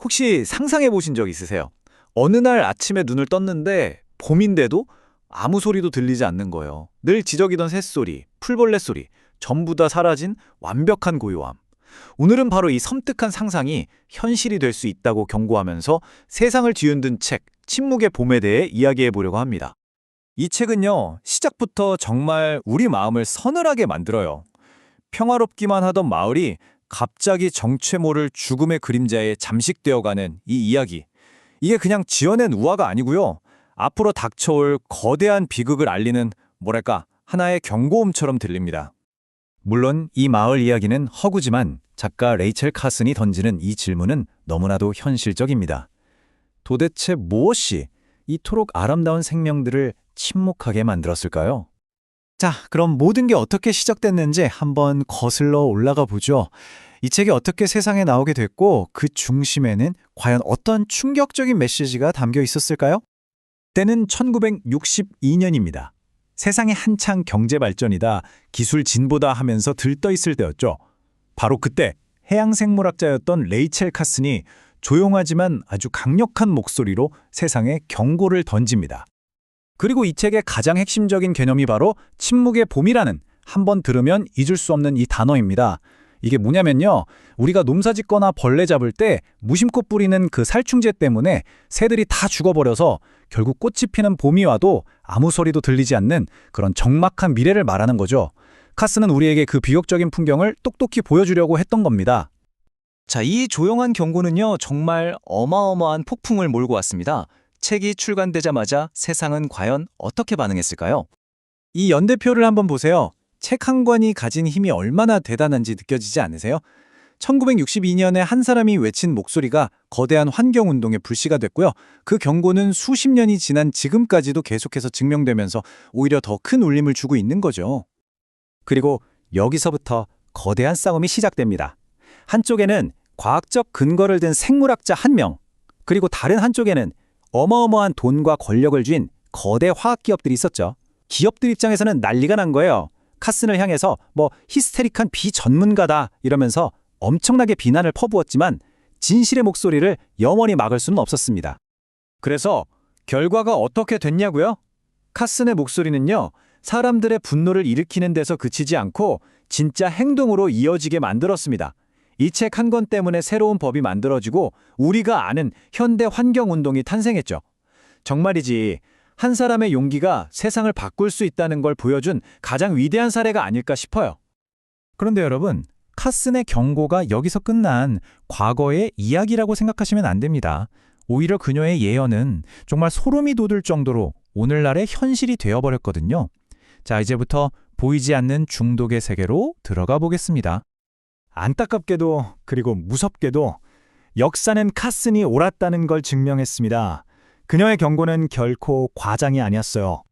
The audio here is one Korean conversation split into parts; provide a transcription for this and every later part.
혹시 상상해 보신 적 있으세요? 어느 날 아침에 눈을 떴는데 봄인데도 아무 소리도 들리지 않는 거예요. 늘 지저귀던 새소리, 풀벌레 소리, 전부 다 사라진 완벽한 고요함. 오늘은 바로 이 섬뜩한 상상이 현실이 될 수 있다고 경고하면서 세상을 뒤흔든 책, 침묵의 봄에 대해 이야기해 보려고 합니다. 이 책은요, 시작부터 정말 우리 마음을 서늘하게 만들어요. 평화롭기만 하던 마을이 갑자기 정체 모를 죽음의 그림자에 잠식되어가는 이 이야기. 이게 그냥 지어낸 우화가 아니고요. 앞으로 닥쳐올 거대한 비극을 알리는 뭐랄까 하나의 경고음처럼 들립니다. 물론 이 마을 이야기는 허구지만 작가 레이첼 카슨이 던지는 이 질문은 너무나도 현실적입니다. 도대체 무엇이 이토록 아름다운 생명들을 침묵하게 만들었을까요? 자, 그럼 모든 게 어떻게 시작됐는지 한번 거슬러 올라가 보죠. 이 책이 어떻게 세상에 나오게 됐고 그 중심에는 과연 어떤 충격적인 메시지가 담겨 있었을까요? 때는 1962년입니다. 세상이 한창 경제 발전이다, 기술 진보다 하면서 들떠 있을 때였죠. 바로 그때 해양생물학자였던 레이첼 카슨이 조용하지만 아주 강력한 목소리로 세상에 경고를 던집니다. 그리고 이 책의 가장 핵심적인 개념이 바로 침묵의 봄이라는 한번 들으면 잊을 수 없는 이 단어입니다. 이게 뭐냐면요. 우리가 농사 짓거나 벌레 잡을 때 무심코 뿌리는 그 살충제 때문에 새들이 다 죽어버려서 결국 꽃이 피는 봄이 와도 아무 소리도 들리지 않는 그런 적막한 미래를 말하는 거죠. 카스는 우리에게 그 비극적인 풍경을 똑똑히 보여주려고 했던 겁니다. 자, 이 조용한 경고는요, 정말 어마어마한 폭풍을 몰고 왔습니다. 책이 출간되자마자 세상은 과연 어떻게 반응했을까요? 이 연대표를 한번 보세요. 책 한 권이 가진 힘이 얼마나 대단한지 느껴지지 않으세요? 1962년에 한 사람이 외친 목소리가 거대한 환경운동의 불씨가 됐고요. 그 경고는 수십 년이 지난 지금까지도 계속해서 증명되면서 오히려 더 큰 울림을 주고 있는 거죠. 그리고 여기서부터 거대한 싸움이 시작됩니다. 한쪽에는 과학적 근거를 든 생물학자 한 명, 그리고 다른 한쪽에는 어마어마한 돈과 권력을 쥔 거대 화학기업들이 있었죠. 기업들 입장에서는 난리가 난 거예요. 카슨을 향해서 히스테릭한 비전문가다 이러면서 엄청나게 비난을 퍼부었지만 진실의 목소리를 영원히 막을 수는 없었습니다. 그래서 결과가 어떻게 됐냐고요? 카슨의 목소리는요, 사람들의 분노를 일으키는 데서 그치지 않고 진짜 행동으로 이어지게 만들었습니다. 이 책 한 권 때문에 새로운 법이 만들어지고 우리가 아는 현대 환경운동이 탄생했죠. 정말이지 한 사람의 용기가 세상을 바꿀 수 있다는 걸 보여준 가장 위대한 사례가 아닐까 싶어요. 그런데 여러분, 카슨의 경고가 여기서 끝난 과거의 이야기라고 생각하시면 안 됩니다. 오히려 그녀의 예언은 정말 소름이 돋을 정도로 오늘날의 현실이 되어버렸거든요. 자, 이제부터 보이지 않는 중독의 세계로 들어가 보겠습니다. 안타깝게도 그리고 무섭게도 역사는 카슨이 옳았다는 걸 증명했습니다. 그녀의 경고는 결코 과장이 아니었어요.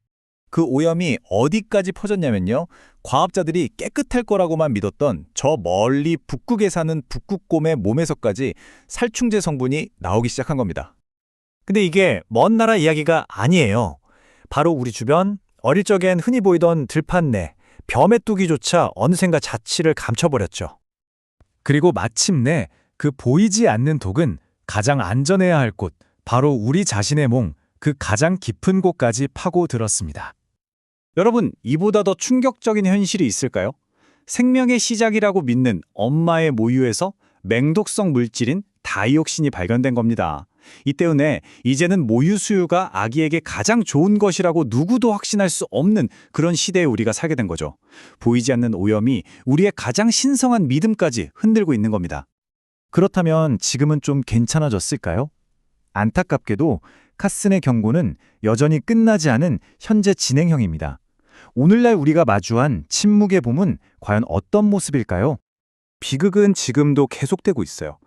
그 오염이 어디까지 퍼졌냐면요. 과학자들이 깨끗할 거라고만 믿었던 저 멀리 북극에 사는 북극곰의 몸에서까지 살충제 성분이 나오기 시작한 겁니다. 근데 이게 먼 나라 이야기가 아니에요. 바로 우리 주변 어릴 적엔 흔히 보이던 들판내, 벼메뚜기조차 어느샌가 자취를 감춰버렸죠. 그리고 마침내 그 보이지 않는 독은 가장 안전해야 할 곳, 바로 우리 자신의 몸, 그 가장 깊은 곳까지 파고들었습니다. 여러분, 이보다 더 충격적인 현실이 있을까요? 생명의 시작이라고 믿는 엄마의 모유에서 맹독성 물질인 다이옥신이 발견된 겁니다. 이 때문에 이제는 모유 수유가 아기에게 가장 좋은 것이라고 누구도 확신할 수 없는 그런 시대에 우리가 살게 된 거죠. 보이지 않는 오염이 우리의 가장 신성한 믿음까지 흔들고 있는 겁니다. 그렇다면 지금은 좀 괜찮아졌을까요? 안타깝게도 카슨의 경고는 여전히 끝나지 않은 현재 진행형입니다. 오늘날 우리가 마주한 침묵의 봄은 과연 어떤 모습일까요? 비극은 지금도 계속되고 있어요.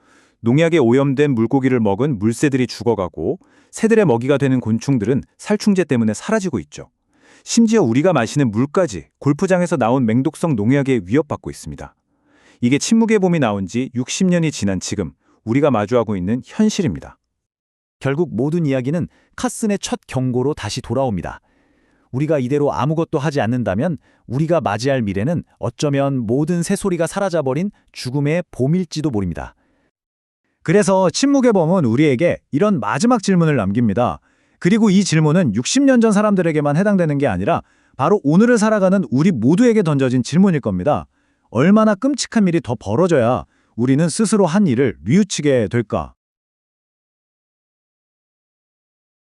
농약에 오염된 물고기를 먹은 물새들이 죽어가고 새들의 먹이가 되는 곤충들은 살충제 때문에 사라지고 있죠. 심지어 우리가 마시는 물까지 골프장에서 나온 맹독성 농약에 위협받고 있습니다. 이게 침묵의 봄이 나온 지 60년이 지난 지금 우리가 마주하고 있는 현실입니다. 결국 모든 이야기는 카슨의 첫 경고로 다시 돌아옵니다. 우리가 이대로 아무것도 하지 않는다면 우리가 맞이할 미래는 어쩌면 모든 새소리가 사라져버린 죽음의 봄일지도 모릅니다. 그래서 침묵의 범은 우리에게 이런 마지막 질문을 남깁니다. 그리고 이 질문은 60년 전 사람들에게만 해당되는 게 아니라 바로 오늘을 살아가는 우리 모두에게 던져진 질문일 겁니다. 얼마나 끔찍한 일이 더 벌어져야 우리는 스스로 한 일을 뉘우치게 될까?